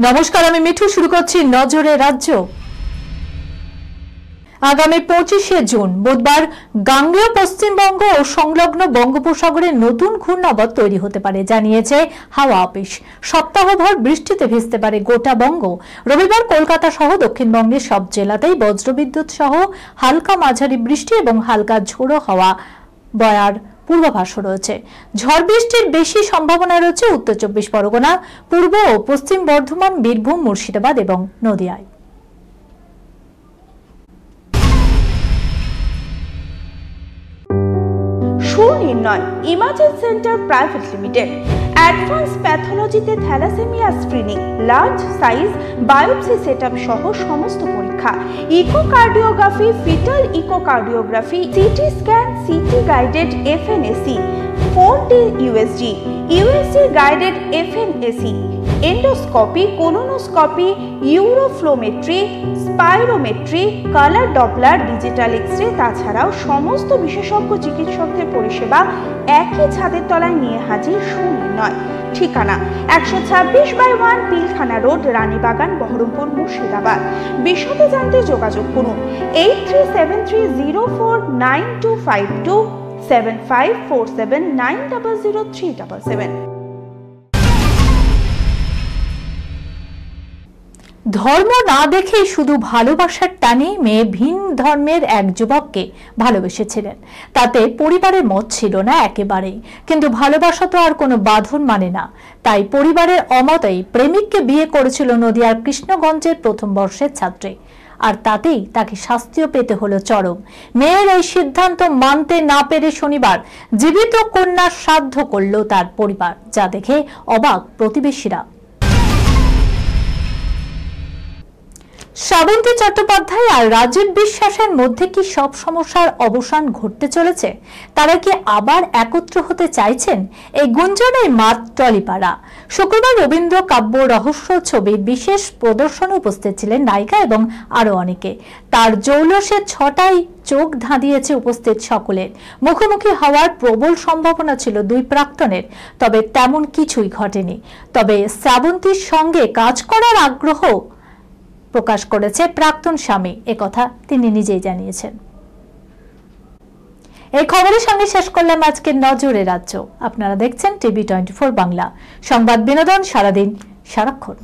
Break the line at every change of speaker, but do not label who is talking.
নমস্কার, আমি মিঠু। শুরু করছি নজরে রাজ্য। আগামী 25শে জুন বুধবার গাঙ্গেয় পশ্চিমবঙ্গ ও সংলগ্ন বঙ্গোপসাগরে নতুন ঘূর্ণাবর্ত তৈরি হতে পারে জানিয়েছে হাওয়া অফিস। সপ্তাহভর বৃষ্টিতে ভিজতে পারে গোটা বঙ্গ। রবিবার কলকাতা সহ দক্ষিণবঙ্গের সব জেলাতেই বজ্রবিদ্যুৎ সহ হালকা মাঝারি বৃষ্টি এবং হালকা ঝোড়ো হাওয়া বয়ার পূর্বাভাস রয়েছে। ঝড় বৃষ্টির বেশি সম্ভাবনা রয়েছে উত্তর 24 পরগনা, পূর্ব ও পশ্চিম বর্ধমান, বীরভূম, মুর্শিদাবাদ এবং নদিয়ায়।
Sunirnoy imaging centre private limited advance প্যাথোলজিতে thalassemia screening, large size biopsy setup সহ সমস্ত পরীক্ষা, echocardiography, fetal echocardiography, CT scan, CT guided FNAC, 4D USG guided FNAC, endoscopy, colonoscopy, uroflowmetry, spirometry, colour Doppler, digital X-ray, তাছাড়াও সমস্ত বিশেষজ্ঞ চিকিৎসকদের পরিষেবা একই ছাদের তলায় নিয়ে হাজির সুনির্ণয়। ঠিকানা 126/1 পিলখানা রোড, রানীবাগান, বহরমপুর, মুর্শিদাবাদ। বিশদে জানতে যোগাযোগ করুন 8373049252 7547900377।
ধর্ম না দেখে শুধু ভালোবাসার টানে মেয়ে ভিন ধর্মের এক যুবককে ভালোবেসেছিলেন। তাতে পরিবারের মত ছিল না একেবারেই, কিন্তু ভালোবাসা তো আর কোনো বাঁধন মানে না। তাই পরিবারের অমতেই প্রেমিককে বিয়ে করেছিল নদিয়ার কৃষ্ণগঞ্জের প্রথম বর্ষের ছাত্রী। আর তাতেই তাকে শাস্তিও পেতে হলো চরম। মেয়ের এই সিদ্ধান্ত মানতে না পেরে শনিবার জীবিত কন্যার শ্রাদ্ধ করল তার পরিবার, যা দেখে অবাক প্রতিবেশীরা। শ্রাবন্তী চট্টোপাধ্যায় আর রাজীব বিশ্বাসের মধ্যে কি সব সমস্যার অবসান ঘটতে চলেছে? তারা কি আবার একত্র হতে চাইছেন? এই গুঞ্জনে মাত টলিপাড়া। শুক্রবার রবীন্দ্র কাব্য রহস্য ছবির বিশেষ প্রদর্শনে উপস্থিত ছিলেন নায়িকা এবং আরো অনেকে। তার জৌলসে ছটায় চোখ ধাঁধিয়েছে উপস্থিত সকলের। মুখোমুখি হওয়ার প্রবল সম্ভাবনা ছিল দুই প্রাক্তনের, তবে তেমন কিছুই ঘটেনি। তবে শ্রাবন্তীর সঙ্গে কাজ করার আগ্রহ প্রকাশ করেছে প্রাক্তন স্বামী, একথা তিনি নিজেই জানিয়েছেন। এই খবরের সঙ্গে শেষ করলাম আজকের নজরে রাজ্য। আপনারা দেখছেন টিভি 24 বাংলা, সংবাদ বিনোদন সারাদিন সারাক্ষণ।